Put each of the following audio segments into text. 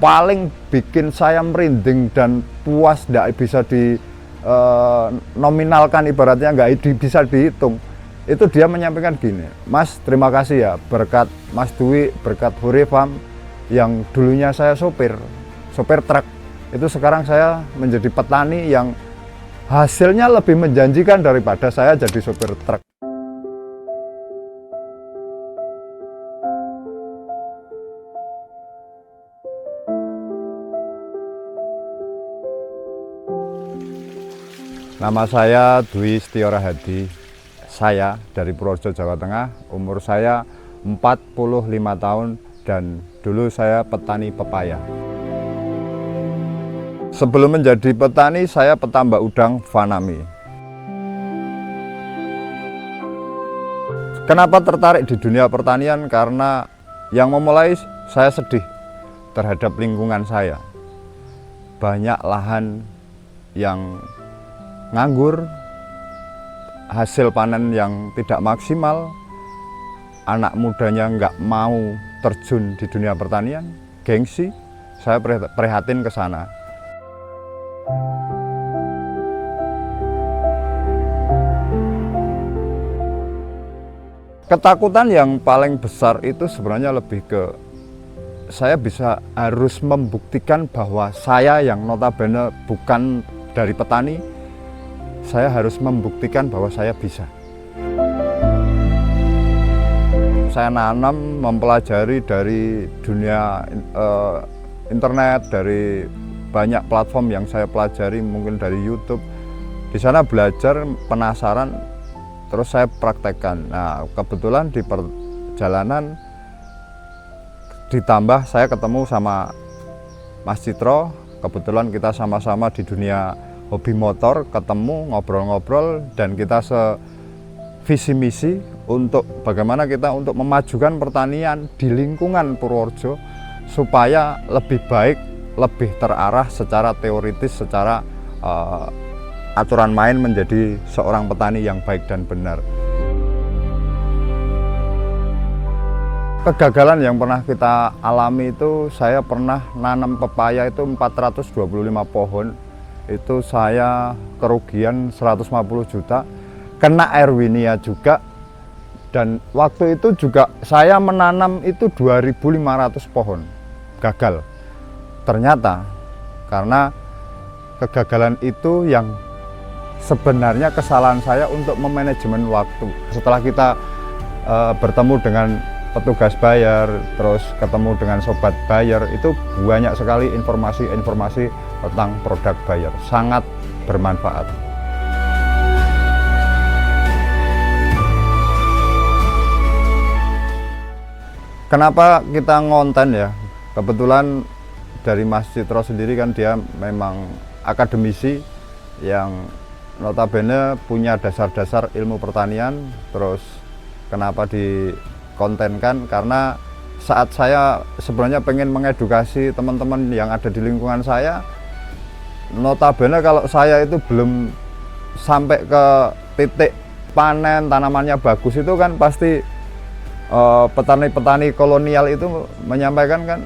paling bikin saya merinding dan puas, tidak bisa nominalkan, ibaratnya nggak bisa dihitung. Itu dia menyampaikan gini, Mas terima kasih ya, berkat Mas Dwi, berkat Hore Farm yang dulunya saya sopir truk, itu sekarang saya menjadi petani yang hasilnya lebih menjanjikan daripada saya jadi sopir truk. Nama saya Dwi Setiora Hadi. Saya dari Purworejo, Jawa Tengah. Umur saya 45 tahun dan dulu saya petani pepaya. Sebelum menjadi petani, saya petambak udang Vanami. Kenapa tertarik di dunia pertanian? Karena yang memulai saya sedih terhadap lingkungan saya. Banyak lahan yang nganggur, hasil panen yang tidak maksimal, anak mudanya nggak mau terjun di dunia pertanian, gengsi, saya prihatin ke sana. Ketakutan yang paling besar itu sebenarnya lebih ke saya harus membuktikan bahwa saya yang notabene bukan dari petani, saya harus membuktikan bahwa saya bisa. Saya nanam, mempelajari dari dunia internet, dari banyak platform yang saya pelajari, mungkin dari YouTube. Di sana belajar, penasaran, terus saya praktekkan. Nah, kebetulan di perjalanan ditambah saya ketemu sama Mas Citro. Kebetulan kita sama-sama di dunia hobi motor, ketemu, ngobrol-ngobrol, dan kita sevisi misi untuk bagaimana kita untuk memajukan pertanian di lingkungan Purworejo supaya lebih baik, lebih terarah secara teoritis, secara aturan main menjadi seorang petani yang baik dan benar. Kegagalan yang pernah kita alami itu, saya pernah nanam pepaya itu 425 pohon. Itu saya kerugian 150 juta, kena Erwinia juga, dan waktu itu juga saya menanam itu 2.500 pohon, gagal. Ternyata karena kegagalan itu yang sebenarnya kesalahan saya untuk memanajemen waktu. Setelah kita bertemu dengan petugas bayar, terus ketemu dengan sobat bayar, itu banyak sekali informasi-informasi tentang produk bayar, sangat bermanfaat. Kenapa kita ngonten ya? Kebetulan dari Mas Citro sendiri kan dia memang akademisi yang notabene punya dasar-dasar ilmu pertanian, terus kenapa dikontenkan? Karena saat saya sebenarnya pengen mengedukasi teman-teman yang ada di lingkungan saya, notabene kalau saya itu belum sampai ke titik panen, tanamannya bagus, itu kan pasti petani-petani kolonial itu menyampaikan kan,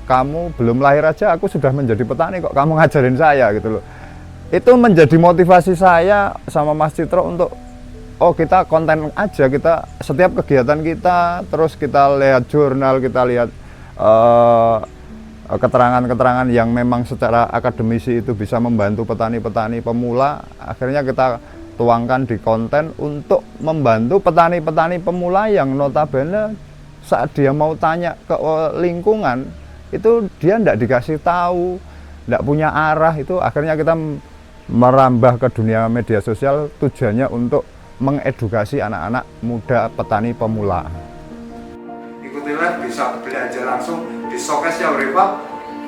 kamu belum lahir aja aku sudah menjadi petani kok kamu ngajarin saya, gitu loh. Itu menjadi motivasi saya sama Mas Citro untuk kita konten aja, kita setiap kegiatan kita, terus kita lihat jurnal, kita lihat keterangan-keterangan yang memang secara akademisi itu bisa membantu petani-petani pemula. Akhirnya kita tuangkan di konten untuk membantu petani-petani pemula yang notabene saat dia mau tanya ke lingkungan itu dia tidak dikasih tahu, tidak punya arah. Itu akhirnya kita merambah ke dunia media sosial, tujuannya untuk mengedukasi anak-anak muda petani pemula. Ikutilah, bisa belajar langsung di showcase-nya Hore Farm,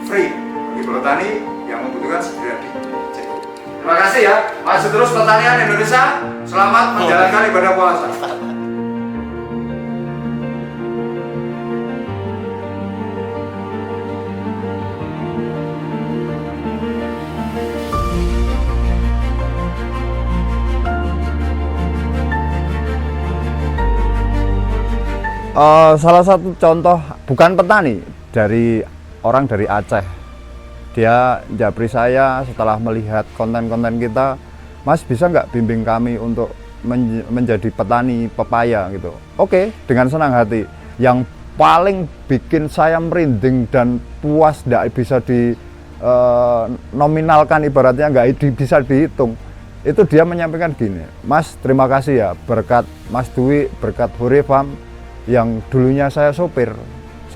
free bagi petani yang membutuhkan segera dicek. Terima kasih ya, maju terus pertanian Indonesia. Selamat menjalankan ibadah puasa. Salah satu contoh, bukan petani, dari orang dari Aceh. Dia japri saya setelah melihat konten-konten kita, Mas bisa nggak bimbing kami untuk menjadi petani pepaya gitu. Oke, dengan senang hati. Yang paling bikin saya merinding dan puas tidak bisa nominalkan, ibaratnya nggak bisa dihitung. Itu dia menyampaikan gini, Mas terima kasih ya, berkat Mas Dwi, berkat Hore Farm yang dulunya saya sopir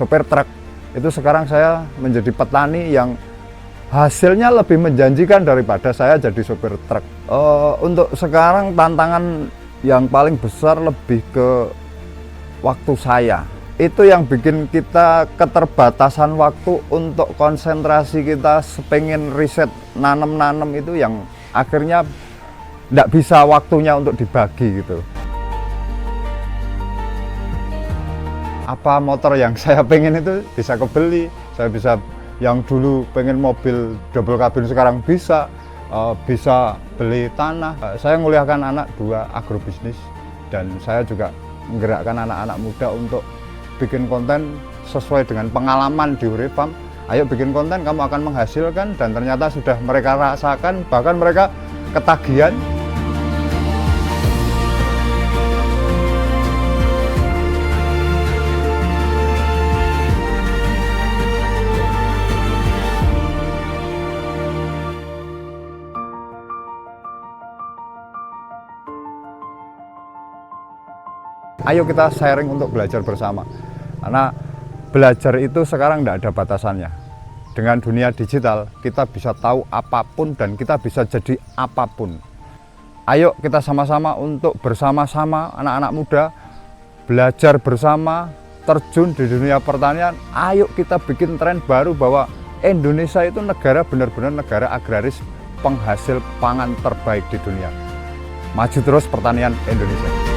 truk, itu sekarang saya menjadi petani yang hasilnya lebih menjanjikan daripada saya jadi sopir truk. Untuk sekarang tantangan yang paling besar lebih ke waktu saya. Itu yang bikin kita keterbatasan waktu untuk konsentrasi kita pengen riset nanam-nanam itu yang akhirnya tidak bisa waktunya untuk dibagi gitu. Apa motor yang saya pengen itu bisa kebeli, saya bisa yang dulu pengen mobil double kabin sekarang bisa beli tanah. Saya nguliahkan anak 2 agrobisnis dan saya juga menggerakkan anak-anak muda untuk bikin konten sesuai dengan pengalaman di Hore Farm. Ayo bikin konten, kamu akan menghasilkan, dan ternyata sudah mereka rasakan, bahkan mereka ketagihan. Ayo kita sharing untuk belajar bersama, karena belajar itu sekarang tidak ada batasannya. Dengan dunia digital kita bisa tahu apapun dan kita bisa jadi apapun. Ayo kita sama-sama untuk bersama-sama anak-anak muda belajar bersama, terjun di dunia pertanian. Ayo kita bikin tren baru bahwa Indonesia itu negara benar-benar negara agraris, penghasil pangan terbaik di dunia. Maju terus pertanian Indonesia.